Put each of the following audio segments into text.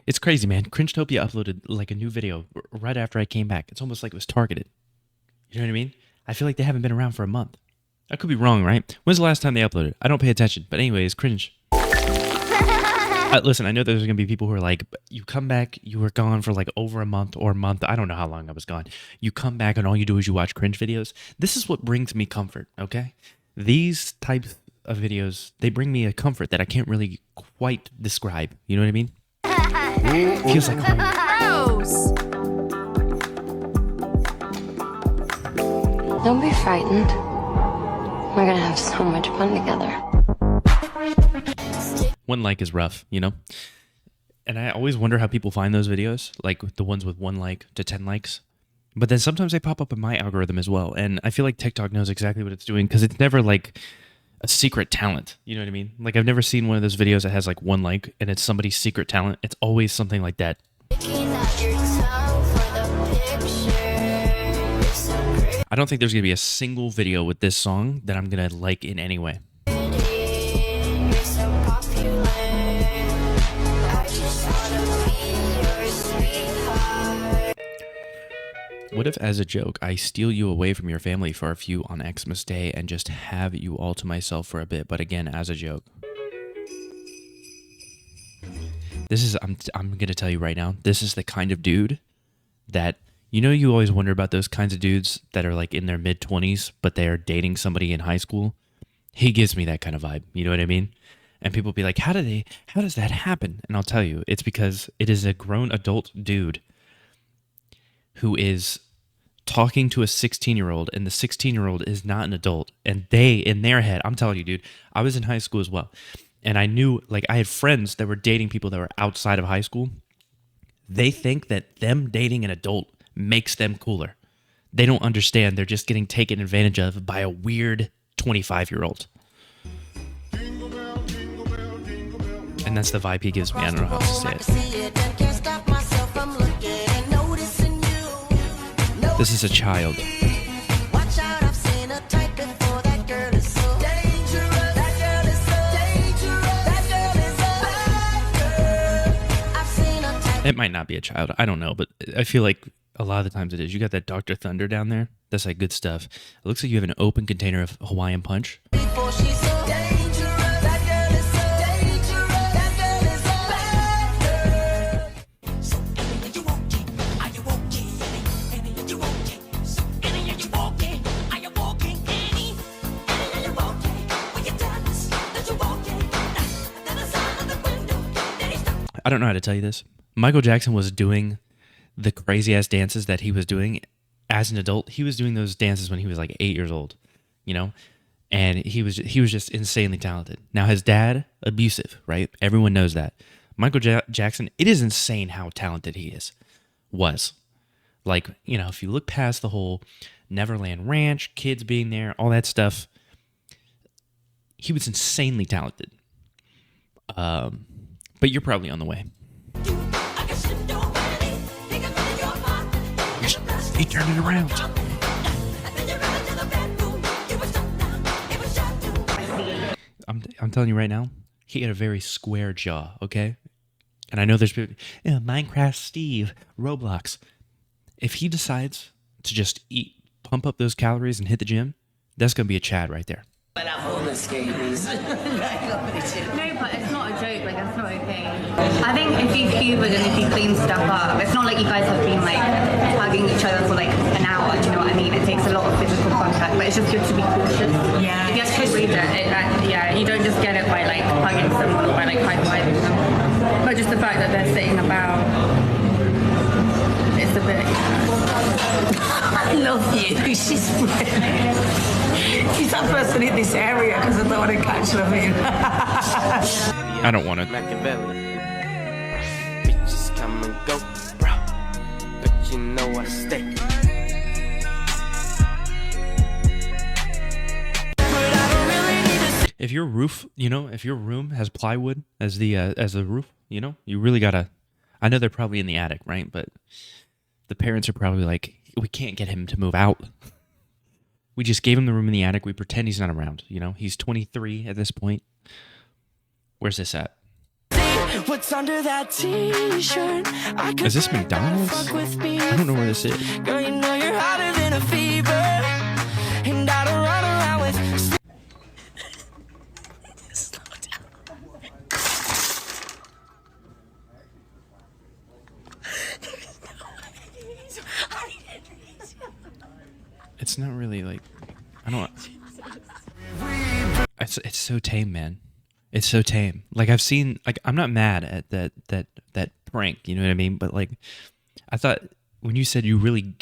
It's crazy, man. Cringetopia uploaded like a new video right after I came back. It's almost like it was targeted. You know what I mean? I feel like they haven't been around for a month. I could be wrong, right? When's the last time they uploaded? I don't pay attention. But anyways, Cringe. Listen, I know there's going to be people who are like, you come back, you were gone for like over a month or a month. I don't know how long I was gone. You come back and all you do is you watch Cringe videos. This is what brings me comfort, okay? These types of videos, they bring me a comfort that I can't really quite describe. You know what I mean? It feels like home. Gross! Don't be frightened. We're gonna have so much fun together. One like is rough, you know? And I always wonder how people find those videos, like the ones with 1 like to 10 likes. But then sometimes they pop up in my algorithm as well. And I feel like TikTok knows exactly what it's doing because it's never like a secret talent. You know what I mean? Like I've never seen one of those videos that has like 1 like and it's somebody's secret talent. It's always something like that. I don't think there's going to be a single video with this song that I'm going to like in any way. What if, as a joke, I steal you away from your family for a few on Xmas Day and just have you all to myself for a bit, but again, as a joke? This is, I'm going to tell you right now, this is the kind of dude that, you know, you always wonder about those kinds of dudes that are like in their mid-20s, but they are dating somebody in high school. He gives me that kind of vibe. You know what I mean? And people be like, how does that happen? And I'll tell you, it's because it is a grown adult dude who is talking to a 16-year-old, and the 16-year-old is not an adult. And they, in their head, I'm telling you, dude, I was in high school as well. And I knew, like, I had friends that were dating people that were outside of high school. They think that them dating an adult makes them cooler. They don't understand. They're just getting taken advantage of by a weird 25-year-old. And that's the vibe he gives me. I don't know how else to say it. This is a child. It might not be a child. I don't know, but I feel like a lot of the times it is. You got that Dr. Thunder down there. That's like good stuff. It looks like you have an open container of Hawaiian Punch. I don't know how to tell you this. Michael Jackson was doing the crazy ass dances that he was doing as an adult. He was doing those dances when he was like 8 years old, you know? And he was just insanely talented. Now his dad, abusive, right? Everyone knows that. Michael Jackson, it is insane how talented he was. Like, you know, if you look past the whole Neverland Ranch, kids being there, all that stuff, he was insanely talented. But you're probably on the way. He turned it around. I'm telling you right now, he had a very square jaw, okay? And I know there's people, Minecraft Steve, Roblox. If he decides to just pump up those calories and hit the gym, that's going to be a Chad right there. But I'm holding scabies. No, but it's not a joke, like, that's not okay. I think if you Cuban and if you clean stuff up, it's not like you guys have been, like, hugging each other for, like, an hour, do you know what I mean? It takes a lot of physical contact, but it's just good to be cautious. Yeah. If you have to read it, yeah, you don't just get it by, like, hugging someone or by, like, high-fiving them. But just the fact that they're sitting about, it's a bit, I love you. She's brilliant. She's that person in this area because I don't want to catch them in. I don't want to. Machiavelli. Bitches come and go, bro. But you know I stay. If your roof, you know, if your room has plywood as the roof, you know, you really gotta. I know they're probably in the attic, right? But the parents are probably like, we can't get him to move out. We just gave him the room in the attic. We pretend he's not around. You know, he's 23 at this point. Where's this at? What's under that t-shirt? Is this McDonald's? I don't know where this is. Girl, you know you're hotter than a fever. And I don't run around with... Slow down. It's not really like, I don't. It's so tame, man. It's so tame. Like I've seen, like I'm not mad at that prank. You know what I mean? But like, I thought when you said you really,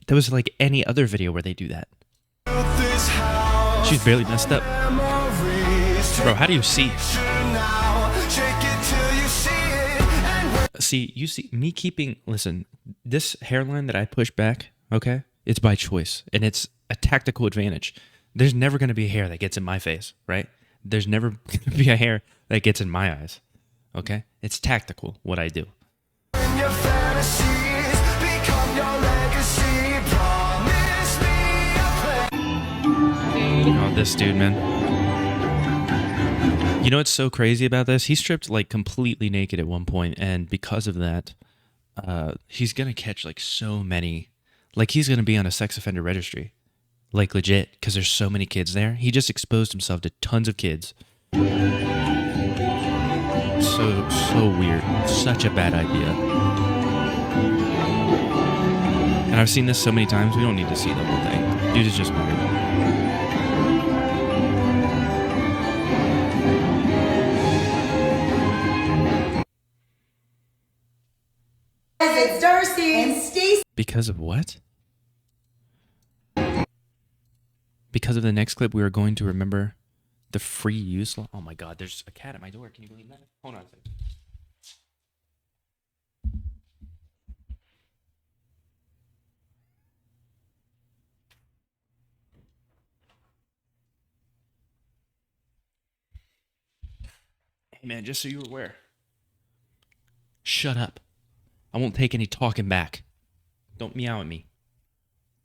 that was like any other video where they do that. She's barely messed up, bro. How do you see? See, you see me keeping. Listen, this hairline that I push back, okay, it's by choice, and it's a tactical advantage. There's never going to be a hair that gets in my face, right? There's never going to be a hair that gets in my eyes, okay? It's tactical, what I do. Oh, this dude, man. You know what's so crazy about this? He stripped like completely naked at one point, and because of that, he's going to catch like so many... Like, he's going to be on a sex offender registry. Like, legit. Because there's so many kids there. He just exposed himself to tons of kids. So weird. Such a bad idea. And I've seen this so many times, we don't need to see the whole thing. Dude is just weird. It's Darcy and Stacy. Because of what? Because of the next clip, we are going to remember the free use law. Oh my God, there's a cat at my door. Can you believe that? Hold on a second. Hey man, just so you're aware. Shut up. I won't take any talking back. Don't meow at me.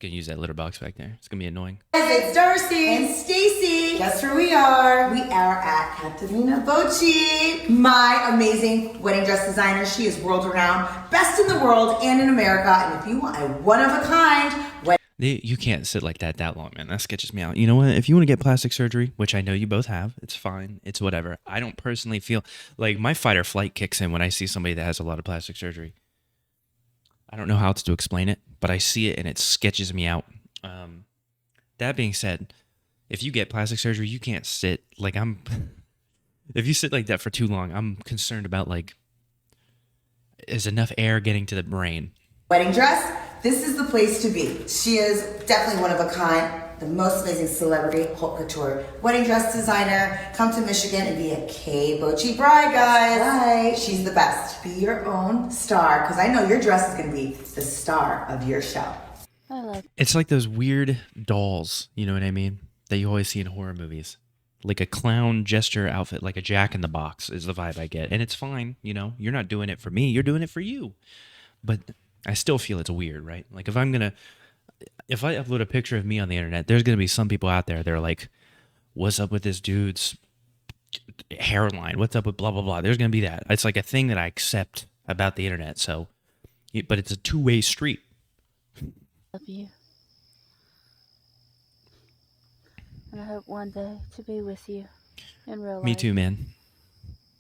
Gonna use that litter box back there. It's gonna be annoying. It's Darcy and Stacy. Guess where we are? We are at Catalina Bocci, my amazing wedding dress designer. She is world renowned, best in the world and in America. And if you want a one of a kind You can't sit like that long, man. That sketches me out. You know what? If you want to get plastic surgery, which I know you both have, it's fine. It's whatever. I don't personally feel like my fight or flight kicks in when I see somebody that has a lot of plastic surgery. I don't know how else to explain it, but I see it and it sketches me out. That being said, if you get plastic surgery, you can't sit like if you sit like that for too long, I'm concerned about like, is enough air getting to the brain? wedding dress, this is the place to be. She is definitely one of a kind, the most amazing celebrity haute couture wedding dress designer. Come to Michigan and be a K Bocci bride, guys. Right. She's the best. Be your own star, because I know your dress is going to be the star of your show. It's like those weird dolls, you know what I mean? That you always see in horror movies. Like a clown gesture outfit, like a Jack in the Box is the vibe I get. And it's fine, you know? You're not doing it for me, you're doing it for you. But I still feel it's weird, right? Like if I upload a picture of me on the internet, there's going to be some people out there that are like, what's up with this dude's hairline? What's up with blah, blah, blah? There's going to be that. It's like a thing that I accept about the internet. So, but it's a two-way street. Love you. And I hope one day to be with you in real life. Me too, man.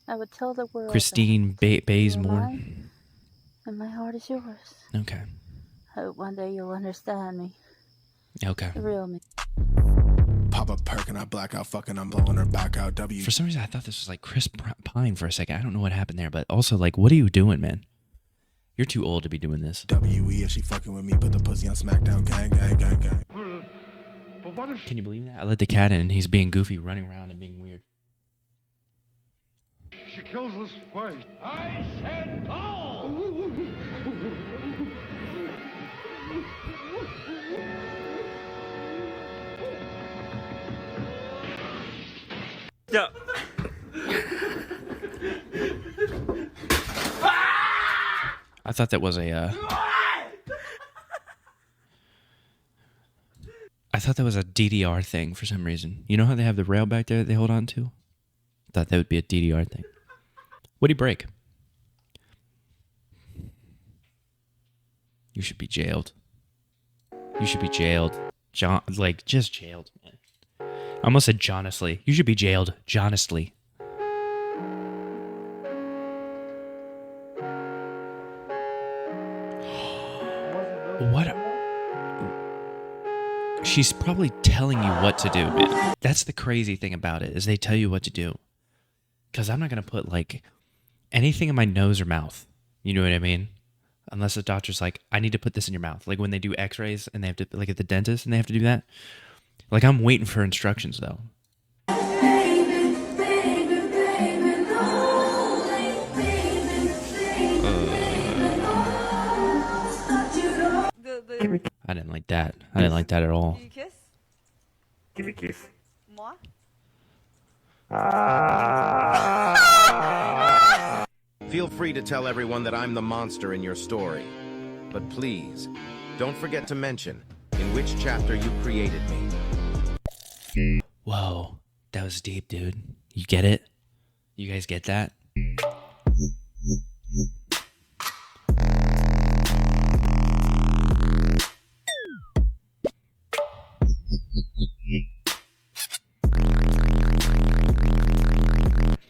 I would tell the world. Christine Bazemore. And my heart is yours. Okay. I hope one day you'll understand me. Okay. The real me. Pop a perk and I black out, fucking I'm blowing her back out. W. For some reason, I thought this was like Chris Pine for a second. I don't know what happened there, but also like, what are you doing, man? You're too old to be doing this. WE, if she fucking with me, put the pussy on SmackDown, gang, gang, gang, gang. Can you believe that? I let the cat in and he's being goofy, running around and being weird. She kills us twice. I said no! Yeah. I thought that was a I thought that was a DDR thing for some reason. You know how they have the rail back there that they hold on to? Thought that would be a DDR thing. What'd he break? You should be jailed. You should be jailed. Just jailed, man. I almost said Jonasly. You should be jailed, Jonasly. What? She's probably telling you what to do, man. That's the crazy thing about it, is they tell you what to do. Because I'm not going to put, like, anything in my nose or mouth. You know what I mean? Unless the doctor's like, I need to put this in your mouth. Like when they do x-rays and they have to, like at the dentist and they have to do that. Like I'm waiting for instructions though. I didn't like that. I didn't like that at all. Do you kiss? Give me a kiss. Moi? Feel free to tell everyone that I'm the monster in your story. But please, don't forget to mention in which chapter you created me. Whoa, that was deep, dude. You get it? You guys get that?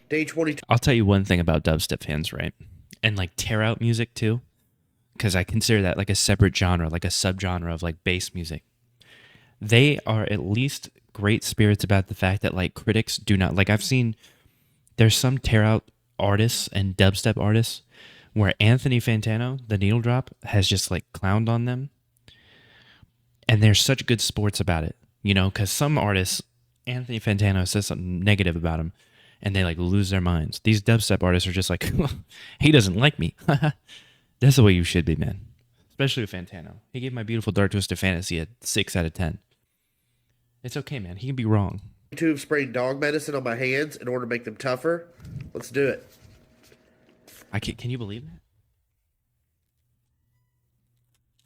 Day 22. I'll tell you one thing about dubstep fans, right? And like tear out music too, because I consider that like a separate genre, like a subgenre of like bass music. They are at least great spirits about the fact that like critics do not, like I've seen, there's some tear out artists and dubstep artists where Anthony Fantano, the needle drop, has just like clowned on them. And they're such good sports about it, you know, because some artists, Anthony Fantano says something negative about him and they like lose their minds. These dubstep artists are just like, he doesn't like me. That's the way you should be, man. Especially with Fantano. He gave My Beautiful Dark Twisted Fantasy a 6 out of 10. It's okay, man. He can be wrong. Tube spraying dog medicine on my hands in order to make them tougher. Let's do it. Can you believe that?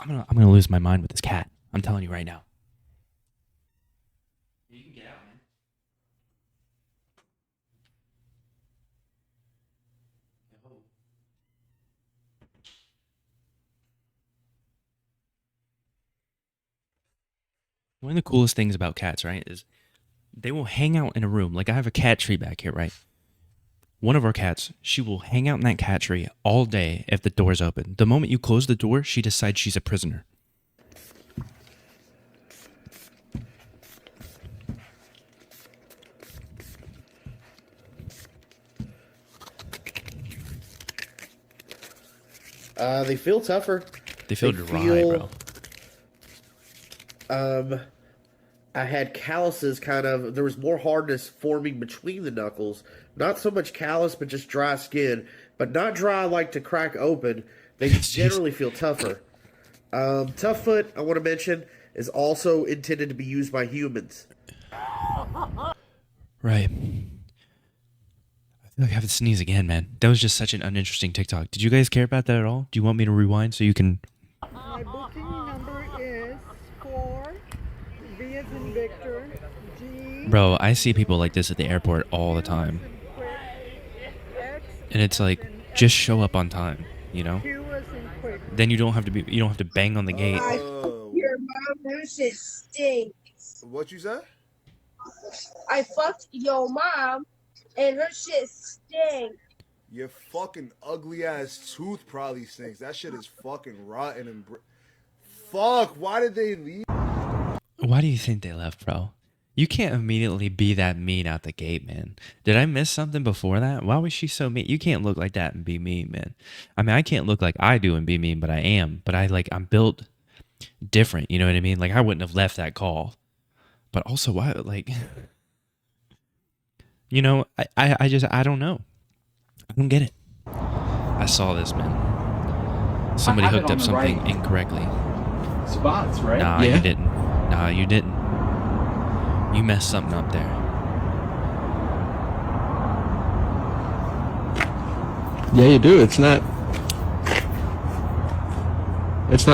I'm gonna lose my mind with this cat. I'm telling you right now. You can get out, man. One of the coolest things about cats, right, is they will hang out in a room. Like I have a cat tree back here, right? One of our cats, she will hang out in that cat tree all day if the door's open. The moment you close the door, she decides she's a prisoner. They feel tougher. They feel dry, bro. I had calluses there was more hardness forming between the knuckles. Not so much callus, but just dry skin. But not dry like to crack open. They generally feel tougher. Tough foot, I want to mention, is also intended to be used by humans. Right. I feel like I have to sneeze again, man. That was just such an uninteresting TikTok. Did you guys care about that at all? Do you want me to rewind so you can... My booking number is 4, V as in Victor, G... Bro, I see people like this at the airport all the time. And it's like, just show up on time, you know? Then you don't have to bang on the gate. Your mom, her shit stinks. What you say? I fucked your mom, and her shit stinks. Your fucking ugly ass tooth probably stinks. That shit is fucking rotten and fuck. Why did they leave? Why do you think they left, bro? You can't immediately be that mean out the gate, man. Did I miss something before that? Why was she so mean? You can't look like that and be mean, man. I mean, I can't look like I do and be mean, but I am. But I'm built different, you know what I mean? Like, I wouldn't have left that call. But also, why, like... You know, I don't know. I don't get it. I saw this, man. Somebody hooked up something incorrectly. Spots, right? Nah, yeah. You didn't. Nah, you didn't. You messed something up there. Yeah, you do. It's not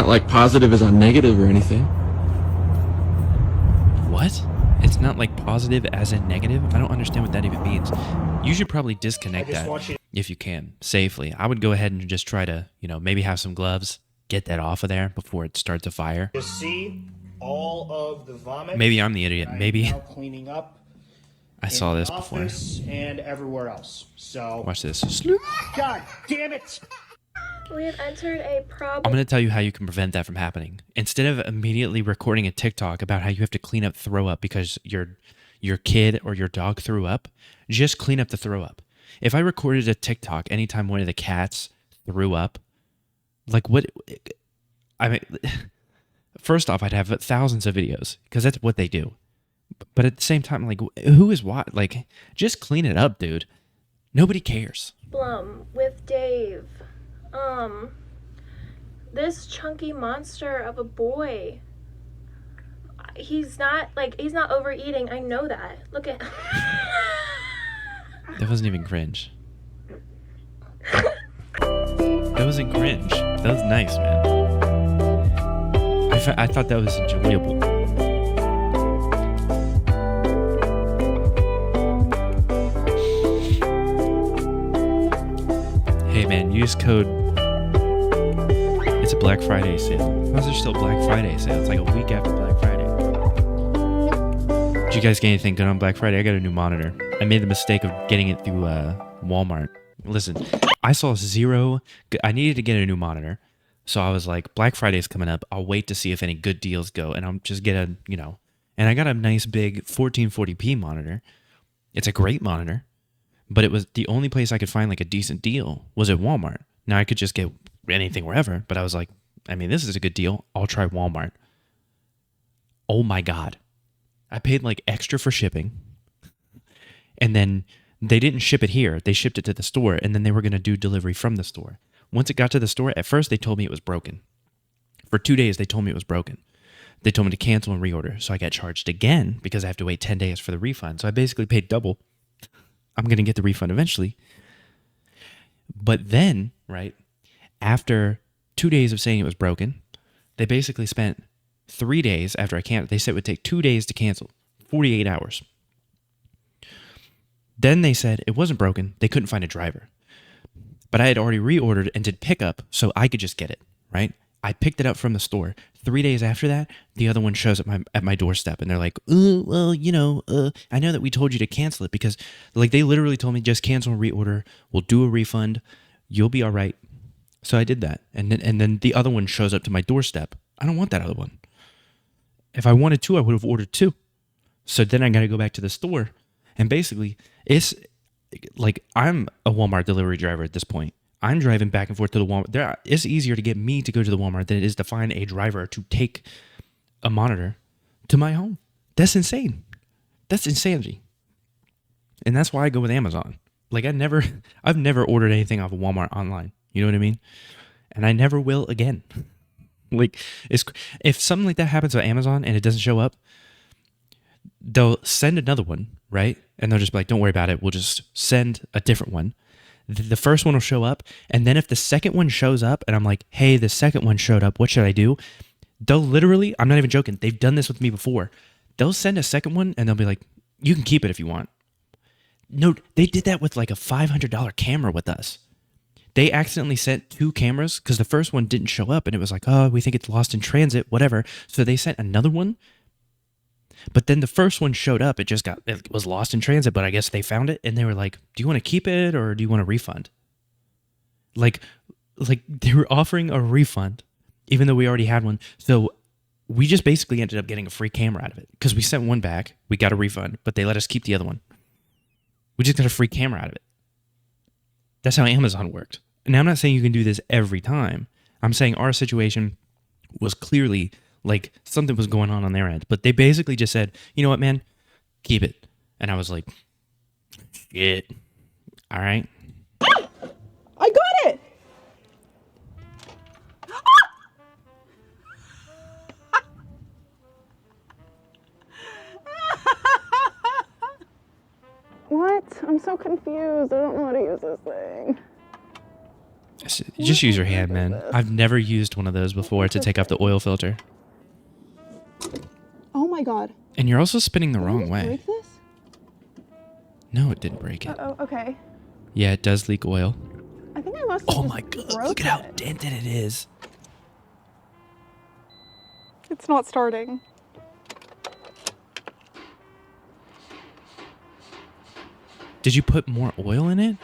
like positive is on negative or anything. What? It's not like positive as in negative? I don't understand what that even means. You should probably disconnect that if you can, safely. I would go ahead and just try to, maybe have some gloves get that off of there before it starts a fire. You see all of the vomit. Maybe I'm the idiot. Maybe now cleaning up. I saw this before. And everywhere else. So watch this. God damn it! We have entered a problem. I'm going to tell you how you can prevent that from happening. Instead of immediately recording a TikTok about how you have to clean up throw up because your kid or your dog threw up, just clean up the throw up. If I recorded a TikTok anytime one of the cats threw up, like what? I mean, first off, I'd have thousands of videos because that's what they do. But at the same time, like, who is what? Like, just clean it up, dude. Nobody cares. With Dave. This chunky monster of a boy. He's not overeating. I know that. Look at. That wasn't even cringe. That wasn't cringe. That was nice, man. I thought that was enjoyable. Hey, man, use code. It's a Black Friday sale. How's there still Black Friday sale? It's like a week after Black Friday. Did you guys get anything good on Black Friday? I got a new monitor. I made the mistake of getting it through Walmart. Listen, I saw zero. I needed to get a new monitor. So I was like, Black Friday's coming up. I'll wait to see if any good deals go. And I'll just get a, and I got a nice big 1440p monitor. It's a great monitor. But it was the only place I could find like a decent deal was at Walmart. Now I could just get anything wherever. But I was like, I mean, this is a good deal. I'll try Walmart. Oh my God. I paid like extra for shipping. And then they didn't ship it here. They shipped it to the store. And then they were going to do delivery from the store. Once it got to the store, at first they told me it was broken. For 2 days, they told me it was broken. They told me to cancel and reorder. So I got charged again because I have to wait 10 days for the refund. So I basically paid double. I'm going to get the refund eventually. But then, right, after 2 days of saying it was broken, they basically spent 3 days after I canceled. They said it would take 2 days to cancel, 48 hours. Then they said it wasn't broken. They couldn't find a driver. But I had already reordered and did pickup, so I could just get it, right? I picked it up from the store. 3 days after that, the other one shows up at my doorstep, and they're like, well, I know that we told you to cancel it because, like, they literally told me just cancel and reorder. We'll do a refund. You'll be all right. So I did that, and then the other one shows up to my doorstep. I don't want that other one. If I wanted to, I would have ordered two. So then I got to go back to the store, and basically, it's like I'm a Walmart delivery driver at this point. I'm driving back and forth to the Walmart. It's easier to get me to go to the Walmart than it is to find a driver to take a monitor to my home. That's insane. That's insanity. And that's why I go with Amazon. Like I've never ordered anything off of Walmart online. You know what I mean? And I never will again. Like if something like that happens on Amazon and it doesn't show up, they'll send another one, right? And they'll just be like, don't worry about it. We'll just send a different one. The first one will show up. And then if the second one shows up and I'm like, hey, the second one showed up, what should I do? They'll literally, I'm not even joking. They've done this with me before. They'll send a second one and they'll be like, you can keep it if you want. No, they did that with like a $500 camera with us. They accidentally sent two cameras because the first one didn't show up and it was like, oh, we think it's lost in transit, whatever. So they sent another one. But then the first one showed up. It was lost in transit, but I guess they found it and they were like, do you want to keep it or do you want a refund? Like they were offering a refund even though we already had one. So we just basically ended up getting a free camera out of it because we sent one back. We got a refund, but they let us keep the other one. We just got a free camera out of it. That's how Amazon worked. Now, I'm not saying you can do this every time. I'm saying our situation was clearly like something was going on their end. But they basically just said, you know what, man? Keep it. And I was like, shit. All right. I got it! What? I'm so confused. I don't know how to use this thing. Just use your hand, man. I've never used one of those before to take off the oil filter. Oh my god. And you're also spinning the wrong way. Break this? No, it didn't break it. Oh, okay. Yeah, it does leak oil. I think I must. Oh my god! Look at how dented it is. It's not starting. Did you put more oil in it?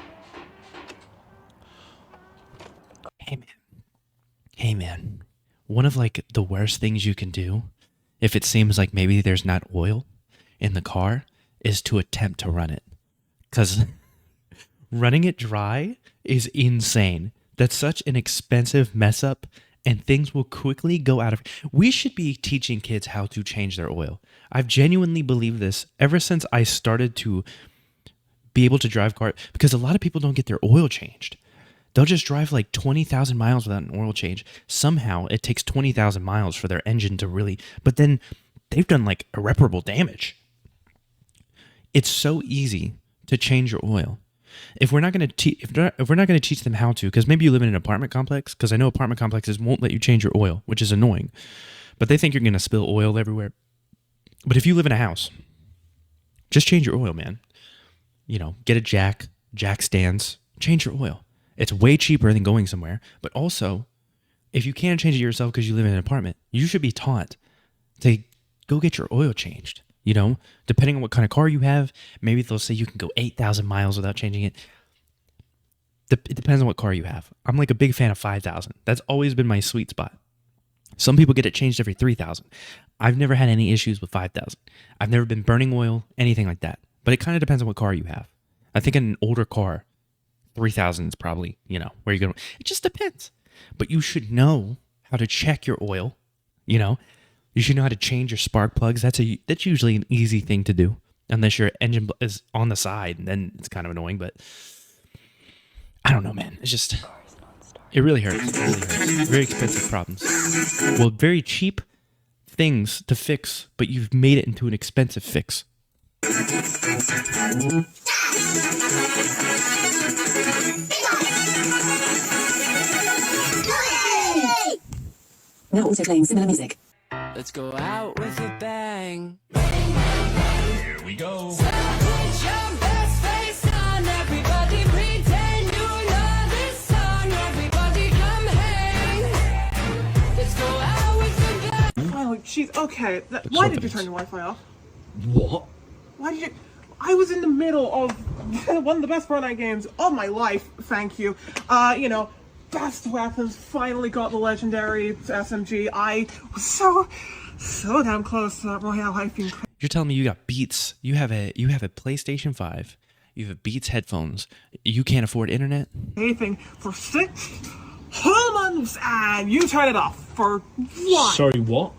Hey man, one of like the worst things you can do if it seems like maybe there's not oil in the car is to attempt to run it. Because running it dry is insane. That's such an expensive mess up and things will quickly go out of. We should be teaching kids how to change their oil. I've genuinely believed this ever since I started to be able to drive cars, because a lot of people don't get their oil changed. They'll just drive like 20,000 miles without an oil change. Somehow it takes 20,000 miles for their engine to really, but then they've done like irreparable damage. It's so easy to change your oil. If we're not going to if we're not going to teach them how to, because maybe you live in an apartment complex, because I know apartment complexes won't let you change your oil, which is annoying. But they think you're going to spill oil everywhere. But if you live in a house, just change your oil, man. You know, get a jack stands, change your oil. It's way cheaper than going somewhere. But also, if you can't change it yourself because you live in an apartment, you should be taught to go get your oil changed. You know, depending on what kind of car you have, maybe they'll say you can go 8,000 miles without changing it. It depends on what car you have. I'm like a big fan of 5,000. That's always been my sweet spot. Some people get it changed every 3,000. I've never had any issues with 5,000. I've never been burning oil, anything like that. But it kind of depends on what car you have. I think in an older car, 3,000 is probably, you know, where you're going. It just depends. But you should know how to check your oil, you know. You should know how to change your spark plugs. That's usually an easy thing to do, unless your engine is on the side, and then it's kind of annoying. But I don't know, man. It's just, it really hurts. It really hurts. Very expensive problems. Well, very cheap things to fix, but you've made it into an expensive fix. Now also playing similar music. Let's go out with a bang. Here we go. So put your best face on, everybody pretend you know this song. Everybody come hang. Let's go out with a bang. Oh, jeez. Okay. Why did you turn your Wi-Fi off? What? Why did you? I was in the middle of one of the best Fortnite games of my life. Thank you. You know, best weapons. Finally got the legendary SMG. I was so damn close to that Royale life being crazy. You're telling me you got Beats. You have a PlayStation 5. You have Beats headphones. You can't afford internet? Anything for 6 whole months, and you turn it off for what? Sorry, what?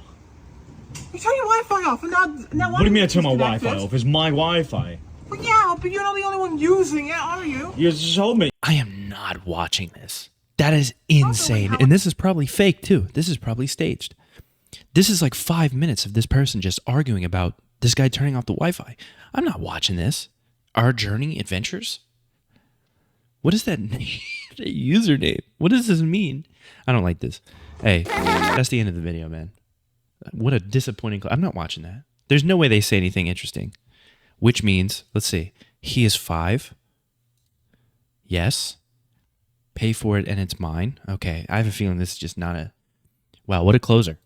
You turn your Wi-Fi off, and now What do you mean I turn my Wi-Fi off? It's my Wi-Fi. Well, yeah, but you're not the only one using it, are you? You just told me. I am not watching this. That is insane. And this is probably fake too. This is probably staged. This is like 5 minutes of this person just arguing about this guy turning off the Wi-Fi. I'm not watching this. Our Journey Adventures? What is that name? That username? What does this mean? I don't like this. Hey, that's the end of the video, man. What a disappointing... I'm not watching that. There's no way they say anything interesting. Which means, let's see. He is 5. Yes. Pay for it and it's mine. Okay, I have a feeling this is just not a... Wow, what a closer.